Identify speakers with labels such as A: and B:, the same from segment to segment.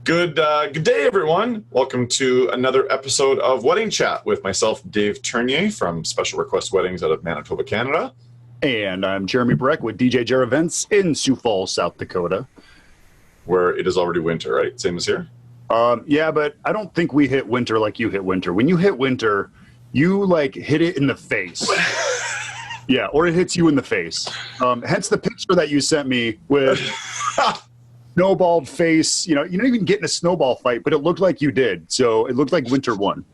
A: Good day, everyone. Welcome to another episode of Wedding Chat with myself, Dave Ternier from Special Request Weddings out of Manitoba, Canada.
B: And I'm Jeremy Brech with DJNTV Events in Sioux Falls, South Dakota.
A: Where it is already winter, right? Same as here?
B: Yeah, but I don't think we hit winter like you hit winter. When you hit winter, you like hit it in the face. Yeah, or it hits you in the face. Hence the picture that you sent me with snowballed face. You don't even get in a snowball fight, but it looked like you did. So it looked like winter won.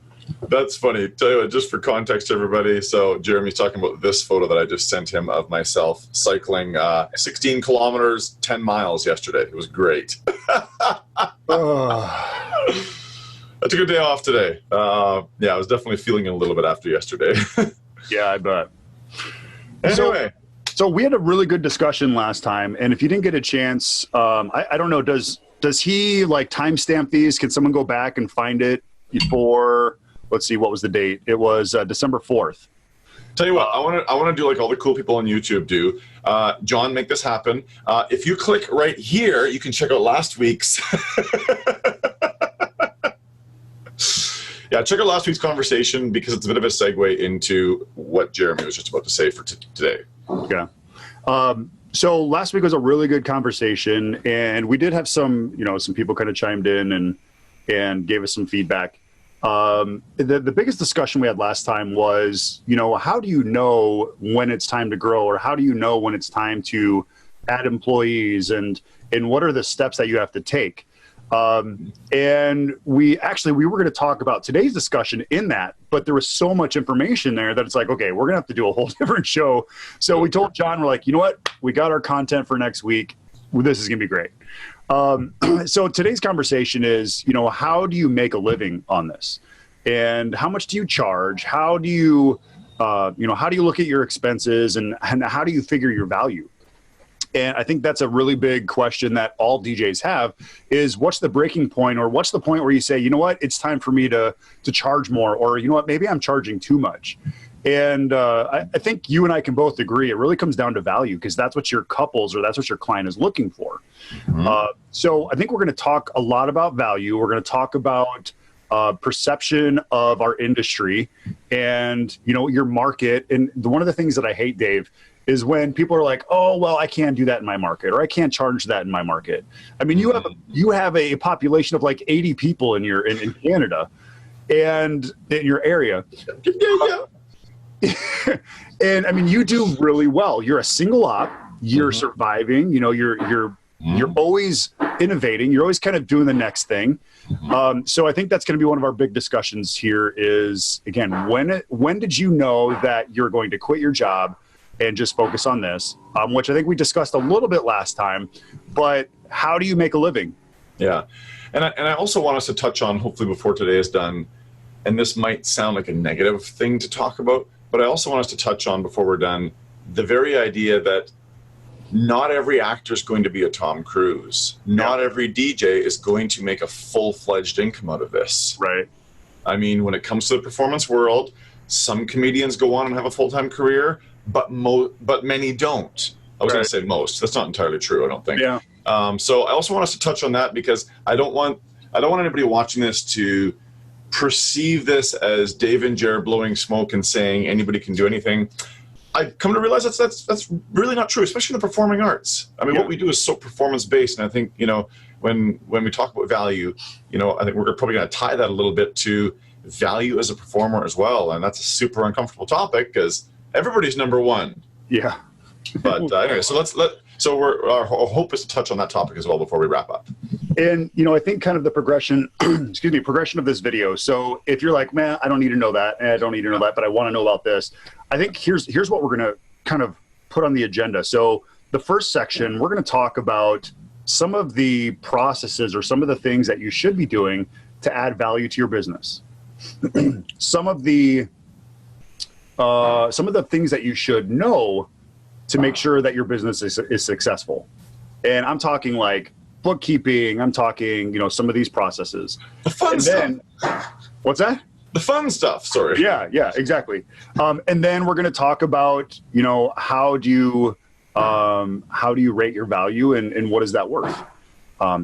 A: That's funny. Tell you what, just for context, everybody. So Jeremy's talking about this photo that I just sent him of myself cycling 16 kilometers, 10 miles yesterday. It was great. I took a day off today. Yeah, I was definitely feeling it a little bit after yesterday.
B: Yeah, I bet.
A: Anyway.
B: So we had a really good discussion last time, and if you didn't get a chance, I don't know, does he like timestamp these? Can someone go back and find it before, let's see, what was the date? It was December 4th.
A: Tell you what, I want to do like all the cool people on YouTube do. John, make this happen. If you click right here, you can check out last week's. Yeah, check out last week's conversation because it's a bit of a segue into what Jeremy was just about to say for today.
B: Yeah. So last week was a really good conversation, and we did have some people kind of chimed in and gave us some feedback. The biggest discussion we had last time was, how do you know when it's time to grow, or how do you know when it's time to add employees, and what are the steps that you have to take? And we were going to talk about today's discussion in that, but there was so much information there that it's like, okay, we're going to have to do a whole different show. So we told John, we're like, you know what? We got our content for next week. This is going to be great. So today's conversation is, how do you make a living on this? And how much do you charge? How do you, how do you look at your expenses, and how do you figure your value? And I think that's a really big question that all DJs have is, what's the breaking point, or what's the point where you say, you know what, it's time for me to charge more, or you know what, maybe I'm charging too much. And I think you and I can both agree it really comes down to value, because that's what your couples or that's what your client is looking for. Mm-hmm. So I think we're going to talk a lot about value. We're going to talk about perception of our industry and, your market. And one of the things that I hate, Dave, is when people are like, oh, well, I can't do that in my market, or I can't charge that in my market. I mean, you have a population of like 80 people in Canada and in your area. And I mean, you do really well. You're a single op, you're surviving, you're always innovating. You're always kind of doing the next thing. So I think that's going to be one of our big discussions here is, again, when did you know that you're going to quit your job and just focus on this, which I think we discussed a little bit last time, but how do you make a living?
A: Yeah. And I also want us to touch on, hopefully before today is done, and this might sound like a negative thing to talk about, but I also want us to touch on, before we're done, the very idea that not every actor is going to be a Tom Cruise. Not every DJ is going to make a full-fledged income out of this.
B: Right.
A: I mean, when it comes to the performance world, some comedians go on and have a full-time career, but many don't. I was going to say most. That's not entirely true, I don't think.
B: Yeah.
A: So I also want us to touch on that, because I don't want anybody watching this to perceive this as Dave and Jared blowing smoke and saying anybody can do anything. I come to realize that's really not true, especially in the performing arts. I mean, what we do is so performance-based, and I think, when we talk about value, I think we're probably going to tie that a little bit to value as a performer as well, and that's a super uncomfortable topic because everybody's number one.
B: Yeah.
A: But anyway, so our hope is to touch on that topic as well before we wrap up.
B: And, I think kind of the progression, progression of this video. So if you're like, man, I don't need to know that, and I don't need to know that, but I want to know about this. I think here's what we're going to kind of put on the agenda. So the first section, we're going to talk about some of the processes or some of the things that you should be doing to add value to your business. Some of the things that you should know to make sure that your business is successful. And I'm talking like bookkeeping. I'm talking, some of these processes.
A: The fun stuff.
B: What's that?
A: The fun stuff. Sorry.
B: Yeah, exactly. And then we're going to talk about, how do you rate your value and what is that worth?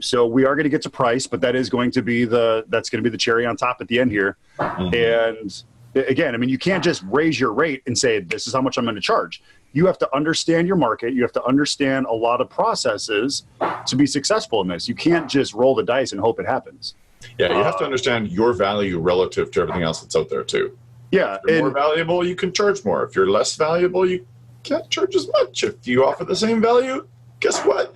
B: So we are going to get to price, but that is going to be the cherry on top at the end here. And again, I mean, you can't just raise your rate and say, this is how much I'm going to charge. You have to understand your market. You have to understand a lot of processes to be successful in this. You can't just roll the dice and hope it happens.
A: Yeah, you have to understand your value relative to everything else that's out there too.
B: Yeah.
A: If you're more valuable, you can charge more. If you're less valuable, you can't charge as much. If you offer the same value, guess what?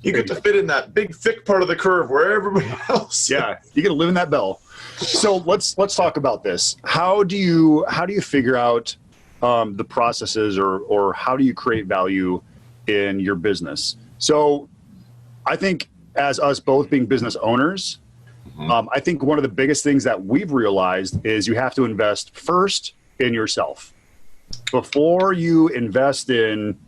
A: You get to fit in that big, thick part of the curve where everybody else.
B: Yeah, you get to live in that bell. So let's talk about this. How do you figure out the processes or how do you create value in your business? So I think as us both being business owners, I think one of the biggest things that we've realized is you have to invest first in yourself before you invest in,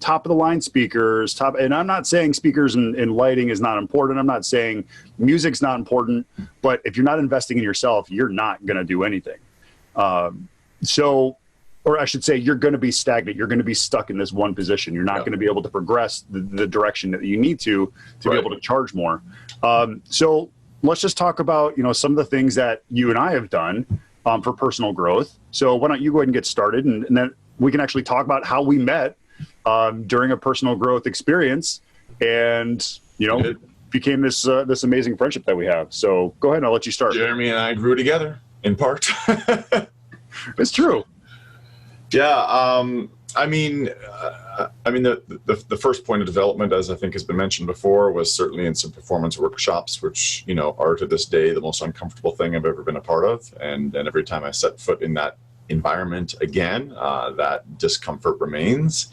B: top of the line speakers, and I'm not saying speakers and lighting is not important. I'm not saying music's not important, but if you're not investing in yourself, you're not going to do anything. Or I should say, you're going to be stagnant. You're going to be stuck in this one position. You're not going to be able to progress the direction that you need to be able to charge more. So let's just talk about, some of the things that you and I have done for personal growth. So why don't you go ahead and get started, and then we can actually talk about how we met during a personal growth experience, and became this amazing friendship that we have. So go ahead, and I'll let you start.
A: Jeremy and I grew together in part.
B: It's true.
A: Yeah. I mean, the first point of development, as I think has been mentioned before, was certainly in some performance workshops, which, are to this day the most uncomfortable thing I've ever been a part of. And every time I set foot in that environment again, that discomfort remains.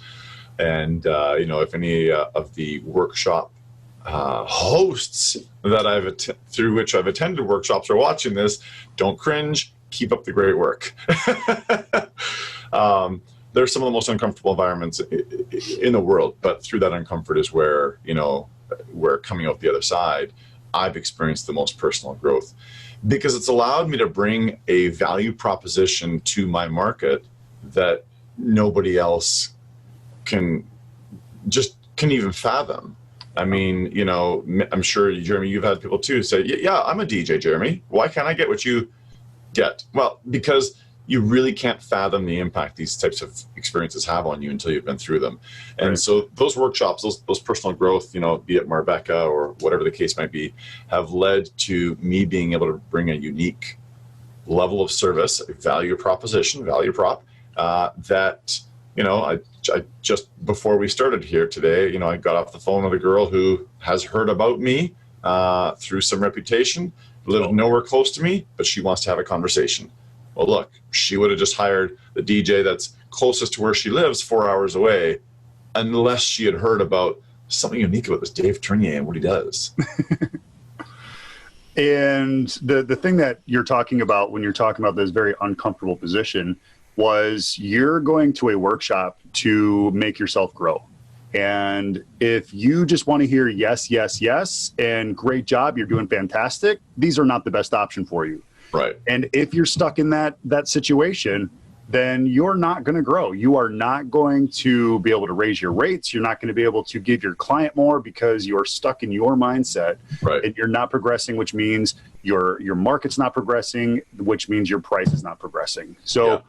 A: And, if any of the workshop hosts that through which I've attended workshops are watching this, don't cringe, keep up the great work. They're some of the most uncomfortable environments in the world, but through that uncomfort is where, where coming out the other side, I've experienced the most personal growth, because it's allowed me to bring a value proposition to my market that nobody else can even fathom. I mean, I'm sure, Jeremy, you've had people too say, yeah, I'm a DJ, Jeremy. Why can't I get what you get? Well, because you really can't fathom the impact these types of experiences have on you until you've been through them. And so those workshops, those personal growth, be it Marbecca or whatever the case might be, have led to me being able to bring a unique level of service, a value proposition, value prop, that, I just before we started here today, I got off the phone with a girl who has heard about me through some reputation, lived nowhere close to me, but she wants to have a conversation. Well, look, she would have just hired the DJ that's closest to where she lives 4 hours away, unless she had heard about something unique about this Dave Ternier and what he does.
B: And the thing that you're talking about when you're talking about this very uncomfortable position was you're going to a workshop to make yourself grow. And if you just want to hear yes, yes, yes, and great job, you're doing fantastic, these are not the best option for you.
A: Right.
B: And if you're stuck in that situation, then you're not going to grow. You are not going to be able to raise your rates. You're not going to be able to give your client more because you're stuck in your mindset.
A: Right.
B: And you're not progressing, which means your market's not progressing, which means your price is not progressing. So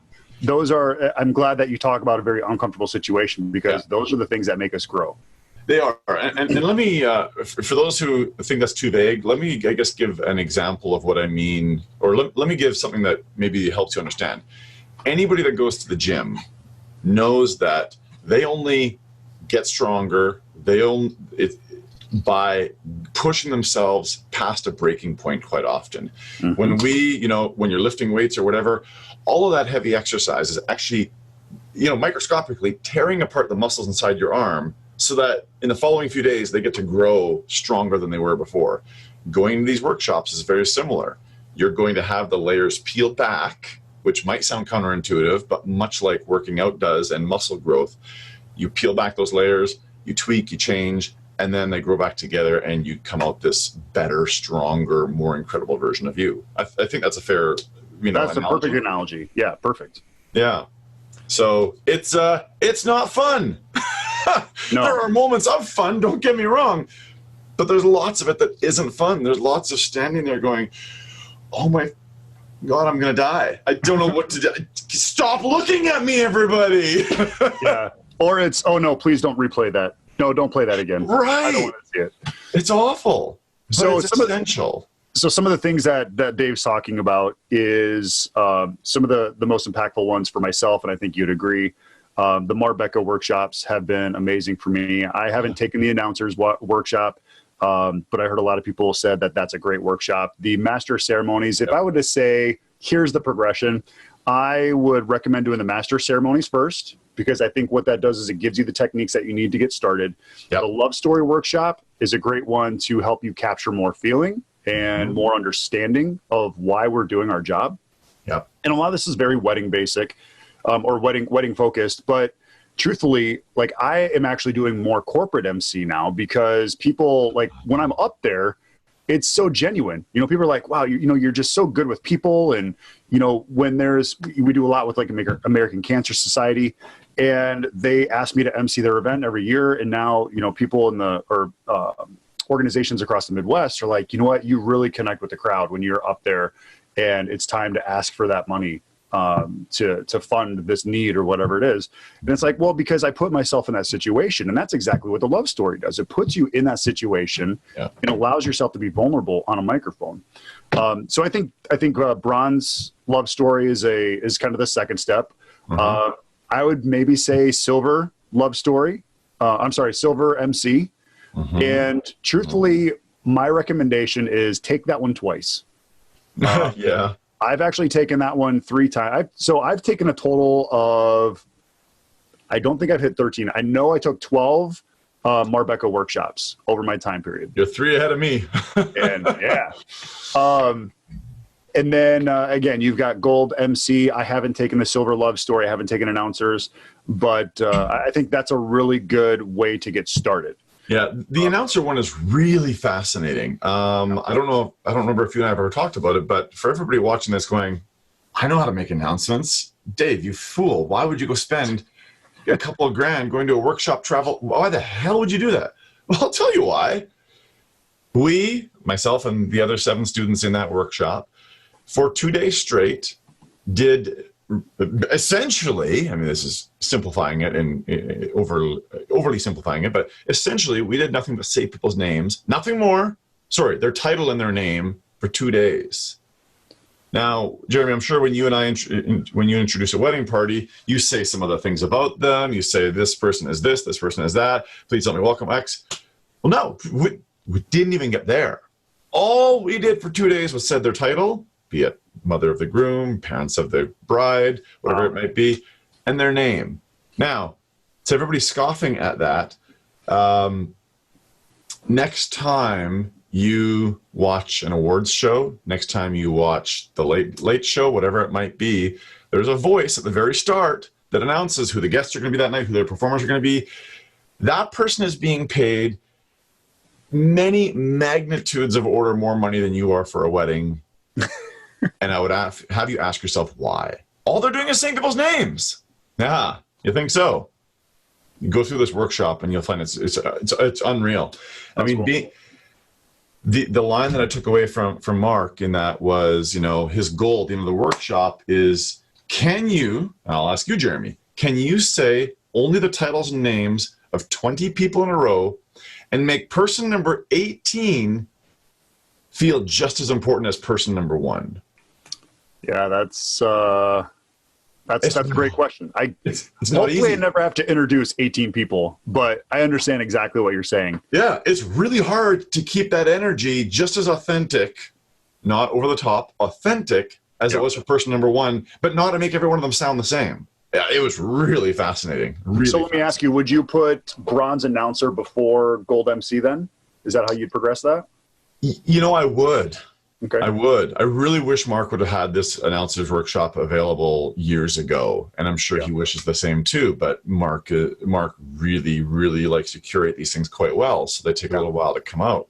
B: I'm glad that you talk about a very uncomfortable situation, because those are the things that make us grow.
A: They are. And let me, for those who think that's too vague, let me, I guess, give an example of what I mean, or let me give something that maybe helps you understand. Anybody that goes to the gym knows that they only get stronger, by pushing themselves past a breaking point quite often. Mm-hmm. When you're lifting weights or whatever, all of that heavy exercise is actually, microscopically tearing apart the muscles inside your arm, so that in the following few days, they get to grow stronger than they were before. Going to these workshops is very similar. You're going to have the layers peeled back, which might sound counterintuitive, but much like working out does and muscle growth, you peel back those layers, you tweak, you change, and then they grow back together, and you come out this better, stronger, more incredible version of you. I think that's a fair,
B: that's a perfect analogy. Yeah, perfect.
A: Yeah. So it's not fun. No. There are moments of fun, don't get me wrong, but there's lots of it that isn't fun. There's lots of standing there going, oh my God, I'm going to die. I don't know what to do. Stop looking at me, everybody.
B: Yeah. Or it's, oh no, please don't replay that. No, don't play that again.
A: Right.
B: I don't want to see it.
A: It's awful.
B: So
A: it's essential.
B: So some of the things that Dave's talking about is some of the most impactful ones for myself, and I think you'd agree. The Marbecca workshops have been amazing for me. I haven't taken the announcers workshop, but I heard a lot of people said that that's a great workshop. The master ceremonies, if I were to say, here's the progression, I would recommend doing the master ceremonies first, because I think what that does is it gives you the techniques that you need to get started. The love story workshop is a great one to help you capture more feeling and more understanding of why we're doing our job.
A: Yeah.
B: And a lot of this is very wedding basic, or wedding focused, but truthfully, like I am actually doing more corporate MC now, because people, like when I'm up there, it's so genuine. You know, people are like, wow, you're just so good with people. And, you know, when we do a lot with like American Cancer Society, and they ask me to MC their event every year. And now, you know, people organizations across the Midwest are like, you know what, you really connect with the crowd when you're up there, and it's time to ask for that money to fund this need or whatever it is. And it's like, well, because I put myself in that situation, and that's exactly what the love story does. It puts you in that situation and allows yourself to be vulnerable on a microphone. So I think bronze love story is kind of the second step. I would maybe say silver love story. Silver MC. And truthfully, my recommendation is take that one twice.
A: Yeah.
B: I've actually taken that one 3 times. I've taken a total of, I don't think I've hit 13. I know I took 12 Marbecca workshops over my time period.
A: You're 3 ahead of me.
B: And yeah. And then again, you've got gold MC. I haven't taken the silver love story. I haven't taken announcers, but I think that's a really good way to get started.
A: Yeah, the announcer one is really fascinating. I don't remember if you and I have ever talked about it, but for everybody watching this going, I know how to make announcements. Dave, you fool. Why would you go spend a couple of grand going to a workshop travel? Why the hell would you do that? Well, I'll tell you why. Myself and the other 7 students in that workshop, for 2 days straight, did essentially, I mean, this is simplifying it and overly simplifying it, but essentially we did nothing but say people's names, nothing more, their title and their name for 2 days. Now, Jeremy, I'm sure when you introduce a wedding party, you say some other things about them. You say, this person is this person is that. Please tell me welcome X. Well, no, we didn't even get there. All we did for 2 days was said their title, be it mother of the groom, parents of the bride, whatever it might be, and their name. Now, so everybody's scoffing at that. Next time you watch an awards show, next time you watch the late show, whatever it might be, there's a voice at the very start that announces who the guests are going to be that night, who their performers are going to be. That person is being paid many magnitudes of order more money than you are for a wedding. And I would have you ask yourself why. All they're doing is saying people's names. Yeah, you think so? You go through this workshop and you'll find it's unreal. I mean, cool. The line that I took away from Mark in that was, his goal at the end of the workshop is, I'll ask you, Jeremy, can you say only the titles and names of 20 people in a row and make person number 18 feel just as important as person number 1?
B: Yeah, that's a great question.
A: It's not easy.
B: Hopefully I never have to introduce 18 people, but I understand exactly what you're saying.
A: Yeah, it's really hard to keep that energy just as authentic, not over the top, authentic as it was for person number 1, but not to make every one of them sound the same. Yeah, it was really fascinating.
B: So let me ask you, would you put bronze announcer before gold MC then? Is that how you'd progress that?
A: I would.
B: Okay.
A: I would. I really wish Mark would have had this announcers workshop available years ago, and I'm sure he wishes the same too. But Mark really, really likes to curate these things quite well, so they take a little while to come out.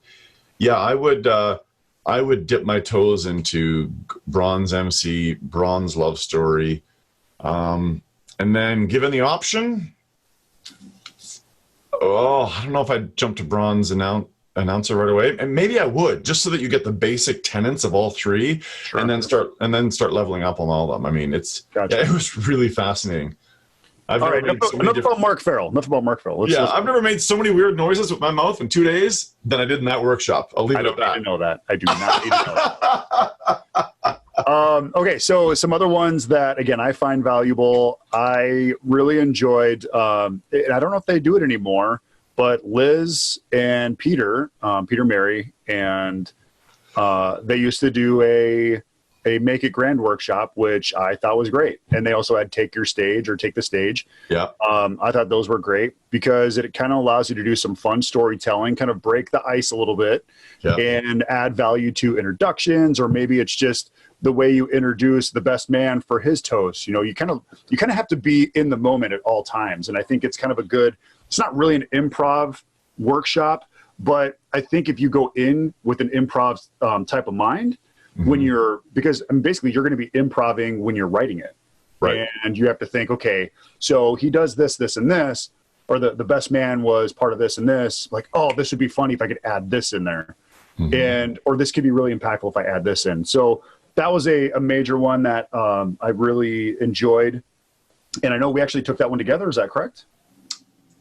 A: Yeah, I would dip my toes into Bronze MC, Bronze Love Story, and then given the option, I don't know if I'd jump to Bronze announcer right away, and maybe I would, just so that you get the basic tenets of all three, and then start leveling up on all of them. I mean, it was really fascinating.
B: Enough about Mark Farrell.
A: I've never made so many weird noises with my mouth in 2 days than I did in that workshop. I'll leave it at that.
B: I know that. I do not need to know that. Okay, so some other ones that, again, I find valuable. I really enjoyed, and I don't know if they do it anymore, but Liz and Peter Mary, and they used to do a Make It Grand workshop, which I thought was great. And they also had Take Your Stage or Take the Stage.
A: Yeah.
B: I thought those were great because it kind of allows you to do some fun storytelling, kind of break the ice a little bit, and add value to introductions, or maybe it's just the way you introduce the best man for his toast. You know, you kind of have to be in the moment at all times. And I think it's kind of it's not really an improv workshop, but I think if you go in with an improv type of mind, because basically you're going to be improving when you're writing it.
A: Right.
B: And you have to think, okay, so he does this, this, and this, or the best man was part of this and this, like, oh, this would be funny if I could add this in there. Or this could be really impactful if I add this in. So that was a major one that I really enjoyed. And I know we actually took that one together. Is that correct?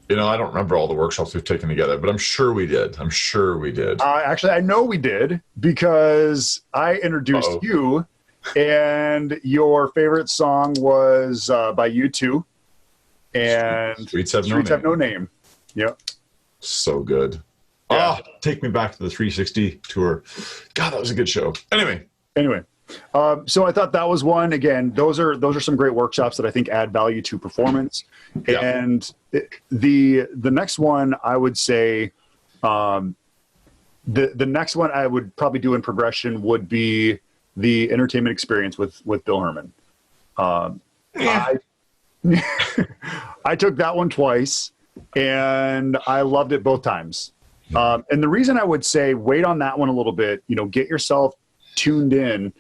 A: You know, I don't remember all the workshops we've taken together, but I'm sure we did.
B: Actually, I know we did because I introduced you, and your favorite song was by U2, and
A: Streets Have
B: No Name. Yep.
A: So good.
B: Yeah.
A: Take me back to the 360 tour. God, that was a good show. Anyway.
B: So I thought that was one. Again, those are some great workshops that I think add value to performance. Yeah. And the next one, I would say, the next one I would probably do in progression would be the entertainment experience with Bill Herman. I took that one twice, and I loved it both times. And the reason I would say wait on that one a little bit, get yourself tuned in,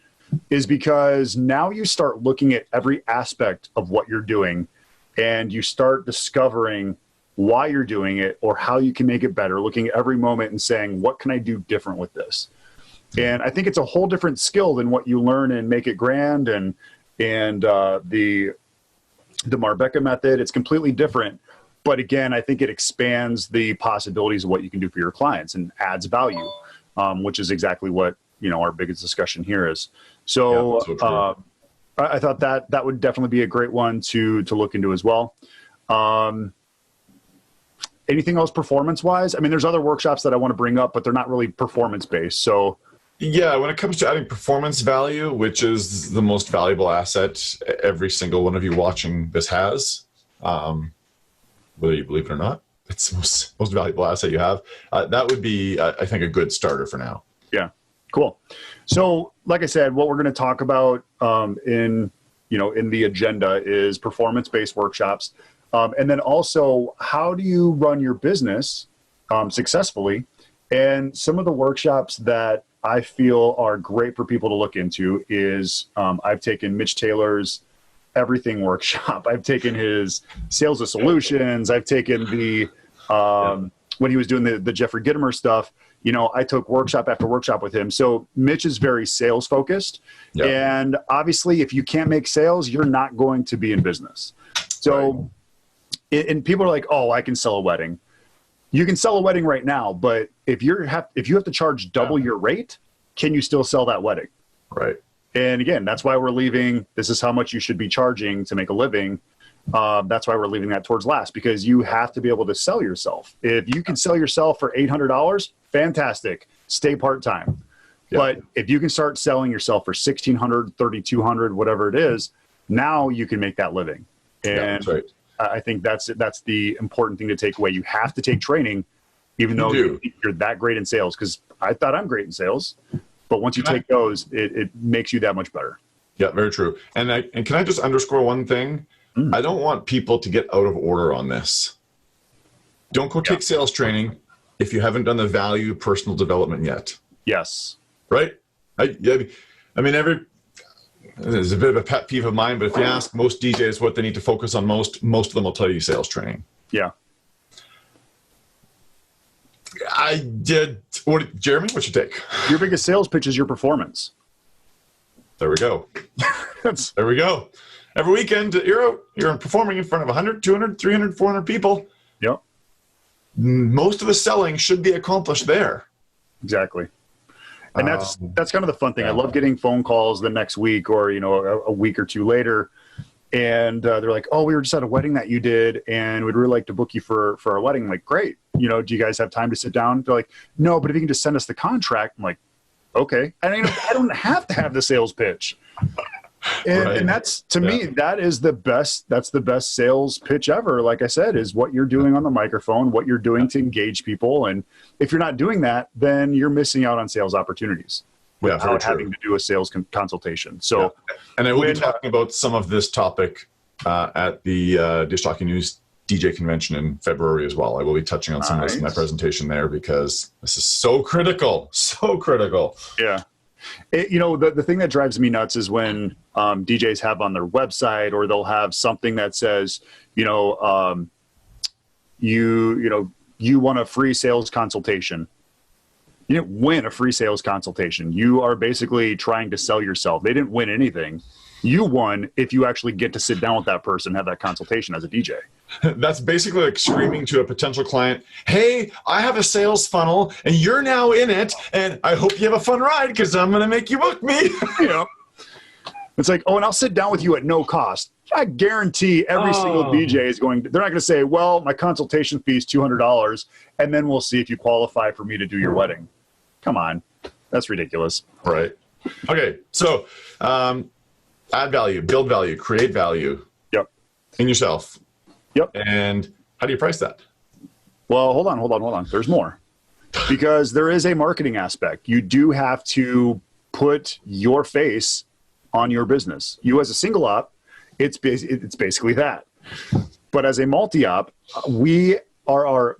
B: is because now you start looking at every aspect of what you're doing, and you start discovering why you're doing it or how you can make it better, looking at every moment and saying, what can I do different with this? And I think it's a whole different skill than what you learn in Make It Grand and the Marbecca method. It's completely different. But again, I think it expands the possibilities of what you can do for your clients and adds value, which is exactly what our biggest discussion here is. So, I thought that would definitely be a great one to look into as well. Anything else performance-wise? I mean, there's other workshops that I want to bring up, but they're not really performance-based. So,
A: yeah, when it comes to adding performance value, which is the most valuable asset every single one of you watching this has, whether you believe it or not, it's the most valuable asset you have. That would be, I think, a good starter for now.
B: Yeah. Cool. So, like I said, what we're going to talk about in the agenda is performance-based workshops, and then also how do you run your business successfully. And some of the workshops that I feel are great for people to look into is I've taken Mitch Taylor's Everything workshop. I've taken his Sales of Solutions. I've taken the when he was doing the Jeffrey Gitomer stuff. I took workshop after workshop with him. So Mitch is very sales focused. Yep. And obviously, if you can't make sales, you're not going to be in business. So, and people are like, oh, I can sell a wedding. You can sell a wedding right now, but if you have to charge double your rate, can you still sell that wedding?
A: Right.
B: And again, that's why we're leaving. This is how much you should be charging to make a living. That's why we're leaving that towards last, because you have to be able to sell yourself. If you can sell yourself for $800, fantastic. Stay part-time. Yeah. But if you can start selling yourself for $1,600, $3,200, whatever it is, now you can make that living. And
A: that's right.
B: I think that's the important thing to take away. You have to take training, even though you're that great in sales, because I thought I'm great in sales, But once you take those, it makes you that much better.
A: Yeah, very true. And can I just underscore one thing? I don't want people to get out of order on this. Don't go take sales training if you haven't done the value personal development yet.
B: Yes.
A: Right? I mean, there's a bit of a pet peeve of mine, but if you ask most DJs what they need to focus on most of them will tell you sales training.
B: Yeah.
A: Jeremy, what's your take?
B: Your biggest sales pitch is your performance.
A: There we go. There we go. Every weekend, you're performing in front of 100, 200, 300, 400 people.
B: Yep.
A: Most of the selling should be accomplished there.
B: Exactly. And that's kind of the fun thing. I love getting phone calls the next week or, a week or two later. And they're like, oh, we were just at a wedding that you did, and we'd really like to book you for our wedding. I'm like, great. Do you guys have time to sit down? They're like, no, but if you can just send us the contract. I'm like, okay. And I don't have to have the sales pitch. And that's, to me, that's the best sales pitch ever. Like I said, is what you're doing on the microphone, what you're doing to engage people. And if you're not doing that, then you're missing out on sales opportunities without having to do a sales consultation. So,
A: and I will be talking about some of this topic at the Dish Talking News DJ convention in February as well. I will be touching on some of this in my presentation there because this is so critical, so critical.
B: Yeah. The thing that drives me nuts is when DJs have on their website, or they'll have something that says, you want a free sales consultation. You didn't win a free sales consultation. You are basically trying to sell yourself. They didn't win anything. You won if you actually get to sit down with that person and have that consultation as a DJ.
A: That's basically like screaming to a potential client, hey, I have a sales funnel and you're now in it, and I hope you have a fun ride because I'm going to make you book me.
B: It's like, oh, and I'll sit down with you at no cost. I guarantee every single DJ is they're not going to say, well, my consultation fee is $200, and then we'll see if you qualify for me to do your wedding. Come on. That's ridiculous.
A: Right. Okay. So add value, build value, create value.
B: Yep.
A: In yourself.
B: Yep.
A: And how do you price that?
B: Well, hold on. There's more. Because there is a marketing aspect. You do have to put your face on your business. You as a single op, it's basically that. But as a multi-op, our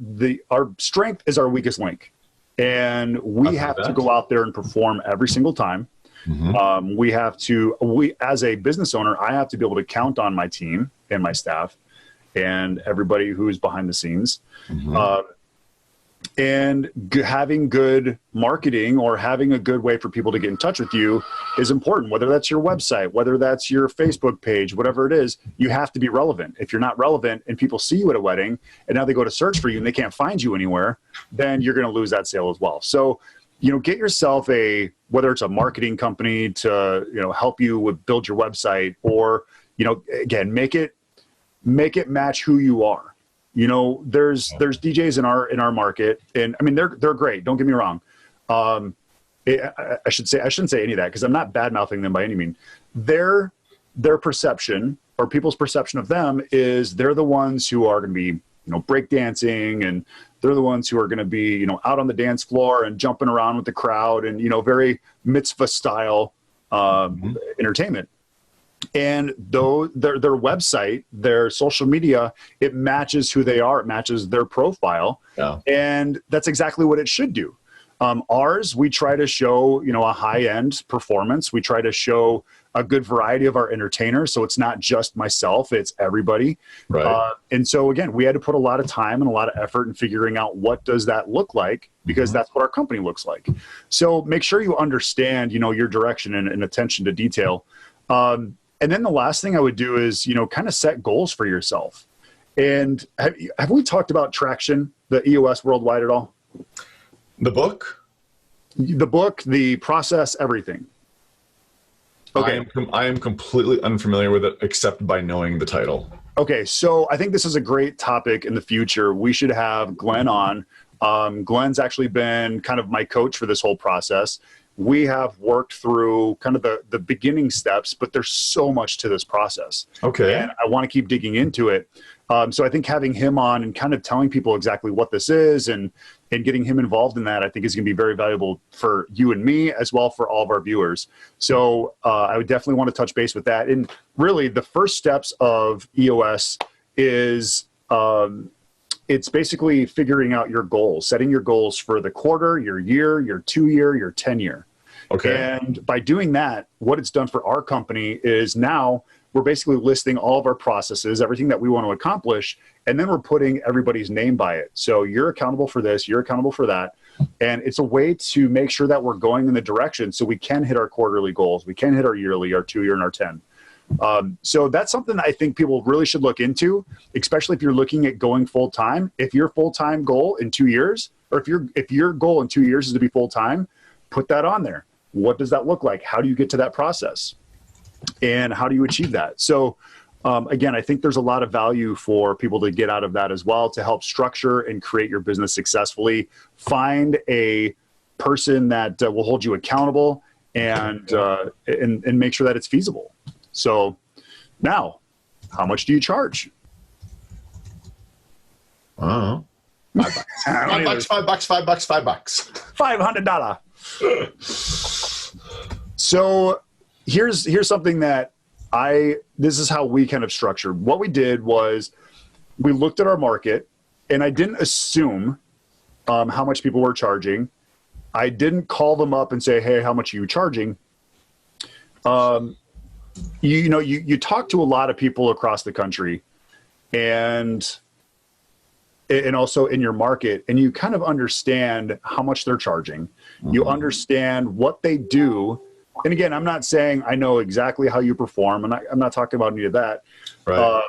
B: strength is our weakest link. And we have to go out there and perform every single time. Mm-hmm. As a business owner, I have to be able to count on my team and my staff and everybody who's behind the scenes. Mm-hmm. And having good marketing or having a good way for people to get in touch with you is important, whether that's your website, whether that's your Facebook page, whatever it is. You have to be relevant. If you're not relevant and people see you at a wedding and now they go to search for you and they can't find you anywhere, then you're going to lose that sale as well. So, get yourself whether it's a marketing company to, help you build your website, or, again, make it match who you are. There's DJs in our market, and I mean, they're great. Don't get me wrong. I shouldn't say any of that because I'm not bad mouthing them by any means. Their perception, or people's perception of them, is they're the ones who are going to be, break dancing, and they're the ones who are going to be, out on the dance floor and jumping around with the crowd and, very mitzvah style entertainment. And though their website, their social media, it matches who they are. It matches their profile. Yeah. And that's exactly what it should do. Ours, we try to show, a high-end performance. We try to show a good variety of our entertainers. So it's not just myself, it's everybody. Right. And so, again, we had to put a lot of time and a lot of effort in figuring out what does that look like, because that's what our company looks like. So make sure you understand, your direction and attention to detail. And then the last thing I would do is, kind of set goals for yourself. And have we talked about Traction, the EOS Worldwide at all?
A: The book?
B: The book, the process, everything. Okay.
A: I am completely unfamiliar with it, except by knowing the title.
B: Okay, so I think this is a great topic in the future. We should have Glenn on. Glenn's actually been kind of my coach for this whole process. We have worked through kind of the beginning steps, but there's so much to this process. Okay. And I want to keep digging into it. So I think having him on and kind of telling people exactly what this is and getting him involved in that, I think is going to be very valuable for you and me as well for all of our viewers. So I would definitely want to touch base with that. And really the first steps of EOS is it's basically figuring out your goals, setting your goals for the quarter, your year, your 2-year, your 10-year.
A: Okay.
B: And by doing that, what it's done for our company is now we're basically listing all of our processes, everything that we want to accomplish, and then we're putting everybody's name by it. So you're accountable for this, you're accountable for that. And it's a way to make sure that we're going in the direction so we can hit our quarterly goals, we can hit our yearly, our 2-year, and our 10. So that's something that I think people really should look into, especially if you're looking at going full time. If your full-time goal in 2 years, or if your goal in 2 years is to be full time, put that on there. What does that look like? How do you get to that process? And how do you achieve that? So again, I think there's a lot of value for people to get out of that as well, to help structure and create your business successfully. Find a person that will hold you accountable and make sure that it's feasible. So now, how much do you charge?
A: $5. $5.
B: $500. So here's something that this is how we kind of structured. What we did was we looked at our market, and I didn't assume how much people were charging. I didn't call them up and say, hey, how much are you charging? You talk to a lot of people across the country and also in your market, and you kind of understand how much they're charging. You understand what they do. And again, I'm not saying I know exactly how you perform. I'm not talking about any of that.
A: Right.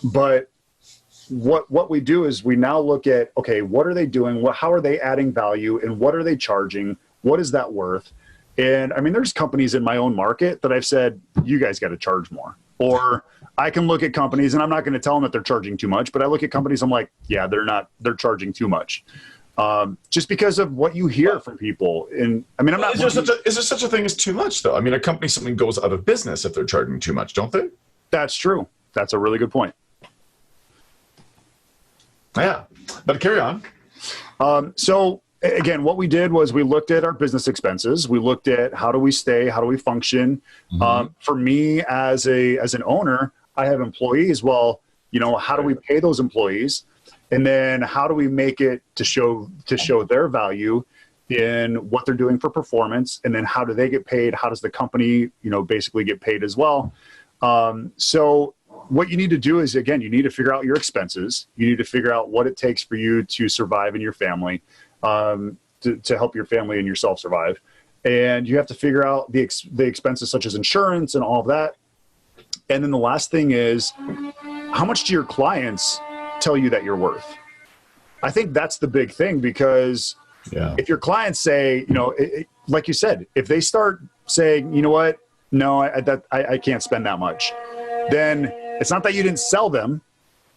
B: But what we do is we now look at, okay, what are they doing? How are they adding value? And what are they charging? What is that worth? And I mean, there's companies in my own market that I've said, you guys got to charge more. Or I can look at companies, and I'm not going to tell them that they're charging too much, but I look at companies, I'm like, yeah, they're charging too much. Just because of what you hear from people. And I mean,
A: is there such a thing as too much, though? I mean, a company something goes out of business if they're charging too much, don't they?
B: That's true. That's a really good point.
A: Yeah, but carry on.
B: So again, what we did was we looked at our business expenses. We looked at how do we stay, how do we function. For me as an owner, I have employees. Well, how do we pay those employees? And then how do we make it to show their value in what they're doing for performance? And then how do they get paid? How does the company, basically get paid as well? So what you need to do is, again, you need to figure out your expenses. You need to figure out what it takes for you to survive in your family, to help your family and yourself survive. And you have to figure out the expenses such as insurance and all of that. And then the last thing is, how much do your clients tell you that you're worth? I think that's the big thing, because if your clients say, like you said, if they start saying, you know what, no, I can't spend that much, then it's not that you didn't sell them.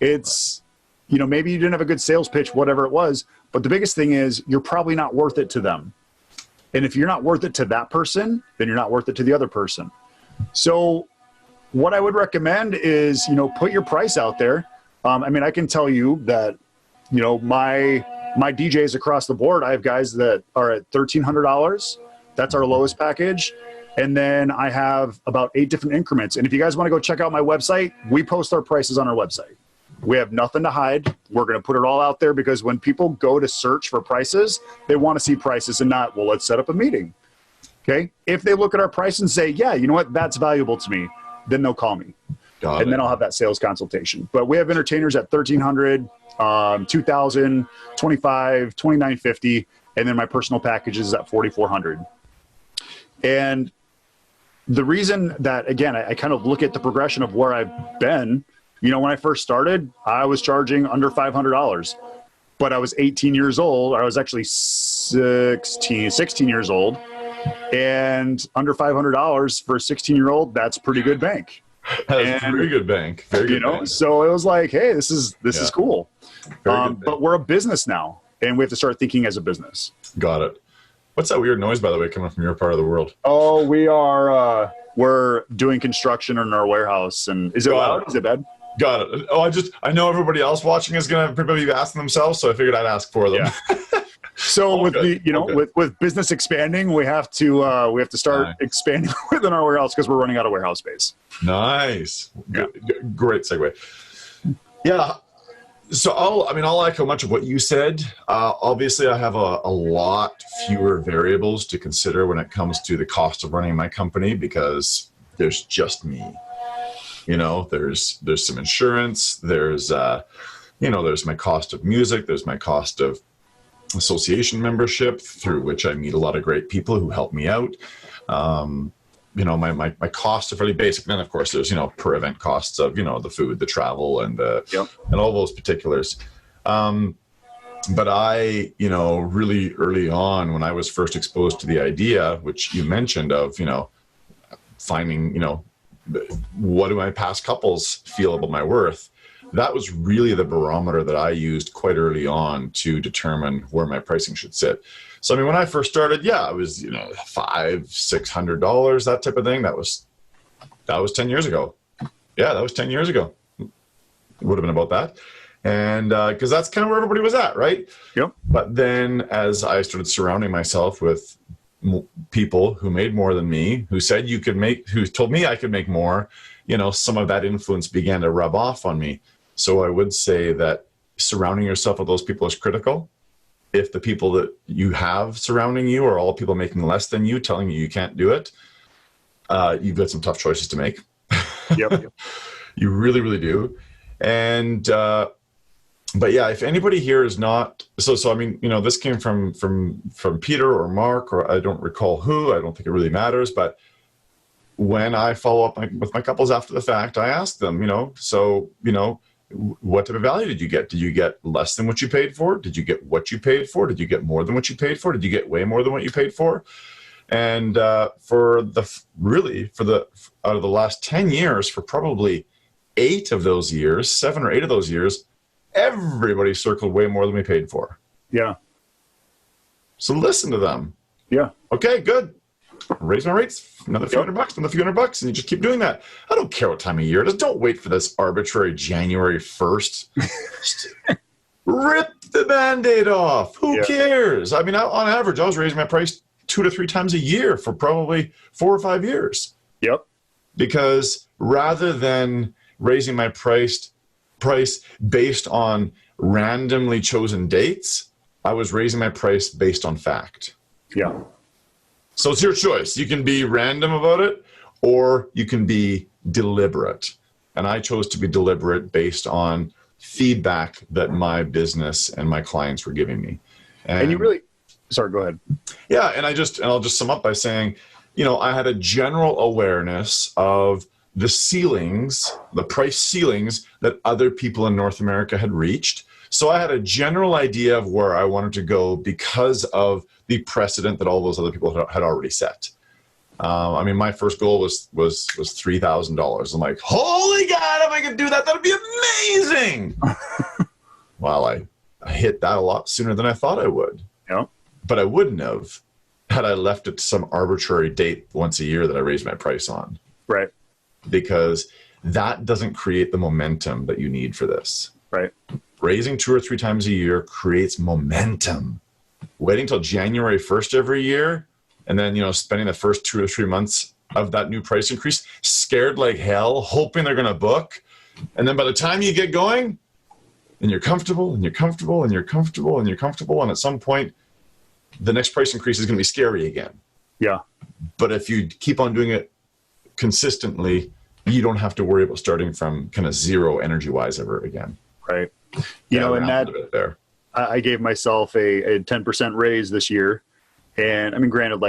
B: It's, maybe you didn't have a good sales pitch, whatever it was. But the biggest thing is you're probably not worth it to them. And if you're not worth it to that person, then you're not worth it to the other person. So what I would recommend is, put your price out there. I mean, I can tell you that, my DJs across the board, I have guys that are at $1,300. That's our lowest package. And then I have about 8 different increments. And if you guys want to go check out my website, we post our prices on our website. We have nothing to hide. We're going to put it all out there, because when people go to search for prices, they want to see prices and not, well, let's set up a meeting. Okay. If they look at our price and say, yeah, you know what, that's valuable to me, then they'll call me. And then I'll have that sales consultation. But we have entertainers at $1,300, $2,000, $2,500, $2,950, and then my personal package is at $4,400. And the reason that, again, I kind of look at the progression of where I've been. When I first started, I was charging under $500, but I was 18 years old. I was actually 16 years old, and under $500 for a 16-year-old, that's pretty good bank.
A: That's very good bank. Very good bank.
B: So it was like, hey, this is cool. But we're a business now, and we have to start thinking as a business.
A: Got it. What's that weird noise, by the way, coming from your part of the world?
B: Oh, we're doing construction in our warehouse. And is it loud? Is it bad?
A: Got it. Oh, I know everybody else watching is going to probably be asking themselves, so I figured I'd ask for them.
B: Yeah. So with
A: good.
B: with business expanding, we have to start expanding within our warehouse because we're running out of warehouse space.
A: Nice. Great segue. Yeah. So I'll echo much of what you said. Obviously, I have a lot fewer variables to consider when it comes to the cost of running my company because there's just me. There's some insurance. There's my cost of music. There's my cost of association membership, through which I meet a lot of great people who help me out. My costs are fairly basic. And then, of course, there's, per event costs of, the food, the travel, and and all those particulars. But I, really early on when I was first exposed to the idea, which you mentioned of, finding, what do my past couples feel about my worth? That was really the barometer that I used quite early on to determine where my pricing should sit. So, when I first started, it was, $500-$600, that type of thing. That was 10 years ago. Yeah, that was 10 years ago. It would have been about that. And because that's kind of where everybody was at, right?
B: Yep.
A: But then as I started surrounding myself with people who made more than me, who said who told me I could make more, some of that influence began to rub off on me. So I would say that surrounding yourself with those people is critical. If the people that you have surrounding you are all people making less than you, telling you can't do it, you've got some tough choices to make.
B: Yep.
A: You really, really do. And, but yeah, if anybody here is not, this came from Peter or Mark, or I don't recall who, I don't think it really matters, but when I follow up with my couples after the fact, I ask them, what type of value did you get? Did you get less than what you paid for? Did you get what you paid for? Did you get more than what you paid for? Did you get way more than what you paid for? And out of the last 10 years, for probably 7 or 8 of those years, everybody circled way more than we paid for.
B: Yeah.
A: So listen to them.
B: Yeah.
A: Okay, good. Raise my rates another few $100, and you just keep doing that. I don't care what time of year it is. Don't wait for this arbitrary January 1st. Rip the Band-Aid off. Who cares? On average, I was raising my price 2 to 3 times a year for probably 4 or 5 years.
B: Yep.
A: Because rather than raising my price based on randomly chosen dates, I was raising my price based on fact.
B: Yeah.
A: So it's your choice. You can be random about it, or you can be deliberate. And I chose to be deliberate based on feedback that my business and my clients were giving me.
B: And you really, sorry, go ahead.
A: Yeah. And I'll just sum up by saying, I had a general awareness of the price ceilings that other people in North America had reached. So I had a general idea of where I wanted to go because of the precedent that all those other people had already set. My first goal was $3,000. I'm like, holy God, if I could do that, that'd be amazing. Well, I hit that a lot sooner than I thought I would.
B: Yeah.
A: But I wouldn't have had I left it to some arbitrary date once a year that I raised my price on.
B: Right.
A: Because that doesn't create the momentum that you need for this.
B: Right.
A: Raising 2 or 3 times a year creates momentum. Waiting till January 1st every year, and then, spending the first 2 or 3 months of that new price increase, scared like hell, hoping they're going to book. And then by the time you get going, and you're comfortable, and you're comfortable, and you're comfortable, and you're comfortable, and at some point, the next price increase is going to be scary again.
B: Yeah.
A: But if you keep on doing it consistently, you don't have to worry about starting from kind of zero energy-wise ever again.
B: Right.
A: And that there.
B: I gave myself a 10% raise this year. And granted,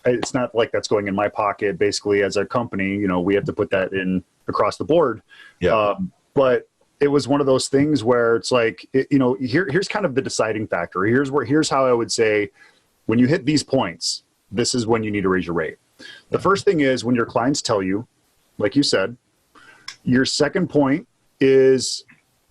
B: it's not like that's going in my pocket. Basically, as a company, we have to put that in across the board.
A: Yeah.
B: But it was one of those things where it's like, here's kind of the deciding factor. Here's how I would say, when you hit these points, this is when you need to raise your rate. The first thing is when your clients tell you, like you said. Your second point is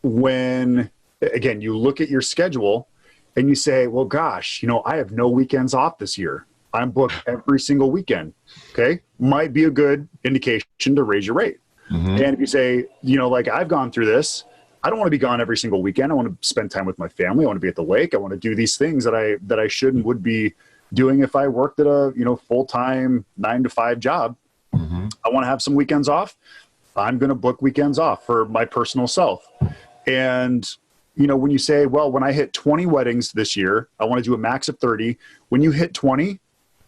B: when, again, you look at your schedule and you say, well, gosh, I have no weekends off this year. I'm booked every single weekend. Okay. Might be a good indication to raise your rate. And if you say, like I've gone through this, I don't want to be gone every single weekend. I want to spend time with my family. I want to be at the lake. I want to do these things that I should and would be doing if I worked at a, full-time 9-to-5 job. I want to have some weekends off. I'm going to book weekends off for my personal self. And, when you say, well, when I hit 20 weddings this year, I want to do a max of 30. When you hit 20,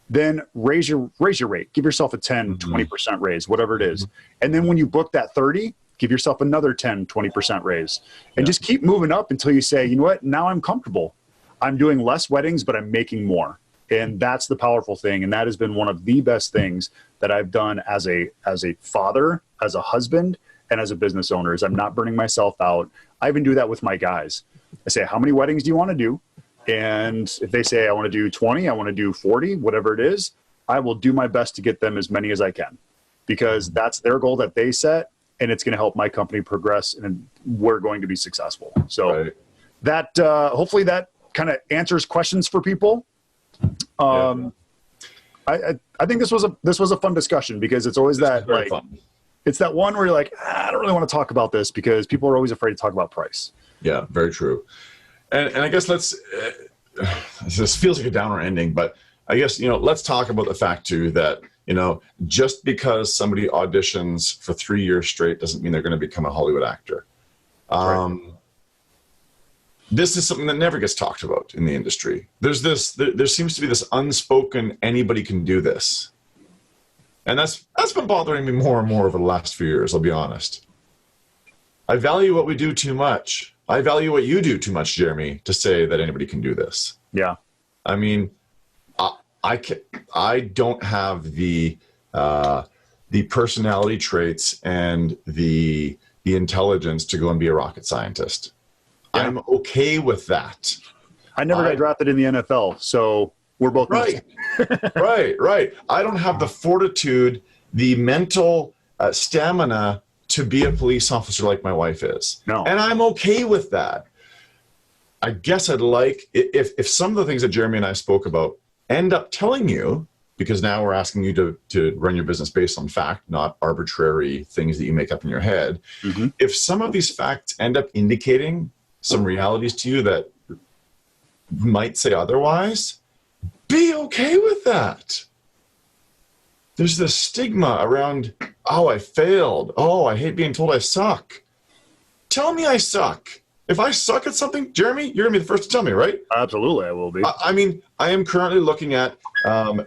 B: then raise your rate. Give yourself a 10, 20% raise, whatever it is. And then when you book that 30, give yourself another 10, 20% raise. And just keep moving up until you say, you know what, now I'm comfortable. I'm doing less weddings, but I'm making more. And that's the powerful thing. And that has been one of the best things that I've done as a father, as a husband, and as a business owner, is I'm not burning myself out. I even do that with my guys. I say, how many weddings do you want to do? And if they say, I want to do 20, I want to do 40, whatever it is, I will do my best to get them as many as I can, because that's their goal that they set. And it's going to help my company progress, and we're going to be successful. So that hopefully that kind of answers questions for people. I think this was a fun discussion, because it's always that like fun. It's that one where you're like, I don't really want to talk about this, because people are always afraid to talk about price. Yeah,
A: very true. And I guess this feels like a downer ending, but I guess, let's talk about the fact too that, just because somebody auditions for 3 years straight doesn't mean they're going to become a Hollywood actor. This is something that never gets talked about in the industry. There seems to be this unspoken, anybody can do this. And that's been bothering me more and more over the last few years, I'll be honest. I value what we do too much. I value what you do too much, Jeremy, to say that anybody can do this.
B: Yeah.
A: I mean, I don't have the personality traits and the intelligence to go and be a rocket scientist. Yeah. I'm okay with that.
B: I never got drafted in the NFL, so we're both
A: right. Right. I don't have the fortitude, the mental stamina to be a police officer like my wife is.
B: No.
A: And I'm okay with that. I guess I'd like, if some of the things that Jeremy and I spoke about end up telling you, because now we're asking you to run your business based on fact, not arbitrary things that you make up in your head. If some of these facts end up indicating some realities to you that might say otherwise, be okay with that. There's this stigma around, oh, I failed. Oh, I hate being told I suck. Tell me I suck. If I suck at something, Jeremy, you're going to be the first to tell me, right?
B: Absolutely, I will be.
A: I mean, I am currently looking at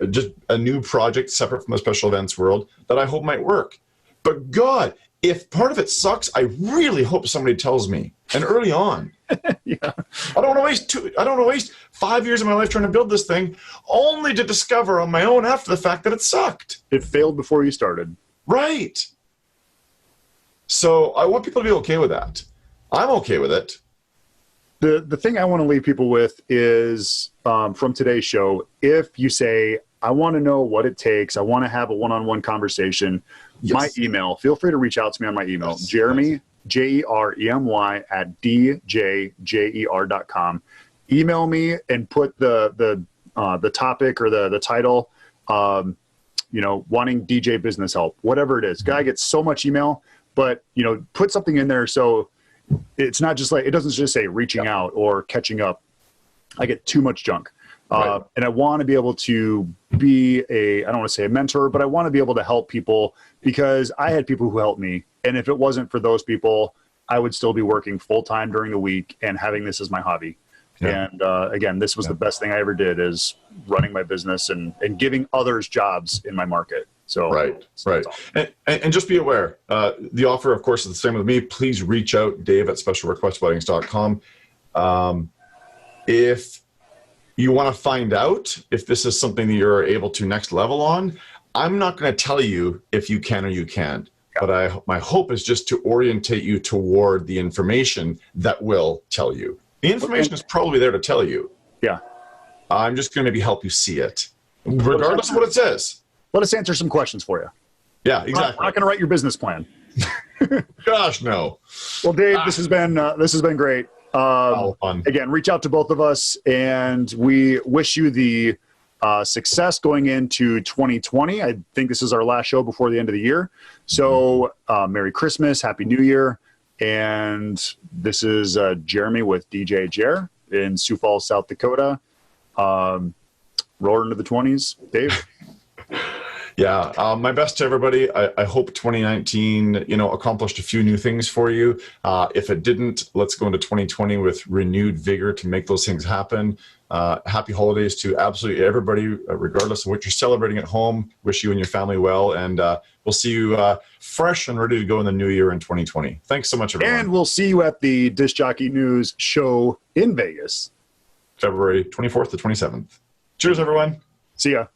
A: just a new project separate from the special events world that I hope might work. But God, if part of it sucks, I really hope somebody tells me, and early on.
B: Yeah.
A: I don't want to waste 5 years of my life trying to build this thing, only to discover on my own after the fact that it sucked.
B: It failed before you started.
A: Right. So I want people to be okay with that. I'm okay with it.
B: The thing I want to leave people with is from today's show, if you say, I want to know what it takes, I want to have a one-on-one conversation, my email, feel free to reach out to me on my email, Jeremy, Jeremy @djjer.com. Email me and put the topic or the title, wanting DJ business help, whatever it is. Guy gets so much email, but put something in there so it's not just like, it doesn't just say reaching out or catching up. I get too much junk. And I want to be able to be I don't want to say a mentor, but I want to be able to help people, because I had people who helped me. And if it wasn't for those people, I would still be working full-time during the week and having this as my hobby. Yeah. And again, this was the best thing I ever did, is running my business and giving others jobs in my market. So
A: right. And just be aware, the offer, of course, is the same with me. Please reach out, Dave@specialrequestweddings.com. If you want to find out if this is something that you're able to next level on, I'm not going to tell you if you can or you can't. But my hope is just to orientate you toward the information that will tell you. The information is probably there to tell you.
B: Yeah.
A: I'm just going to maybe help you see it, regardless of what it says.
B: Let us answer some questions for you.
A: Yeah, exactly.
B: We're not going to write your business plan.
A: Gosh, no.
B: Well, Dave, this has been great.
A: Fun.
B: Again, reach out to both of us, and we wish you the success going into 2020. I think this is our last show before the end of the year. So Merry Christmas, Happy New Year. And this is Jeremy with DJ Jer in Sioux Falls, South Dakota. Roll into the 20s. Dave?
A: Yeah, my best to everybody. I hope 2019, accomplished a few new things for you. If it didn't, let's go into 2020 with renewed vigor to make those things happen. Happy holidays to absolutely everybody, regardless of what you're celebrating at home. Wish you and your family well, and we'll see you fresh and ready to go in the new year in 2020. Thanks so much, everyone.
B: And we'll see you at the Disc Jockey News show in Vegas.
A: February 24th to 27th. Cheers, everyone.
B: See ya.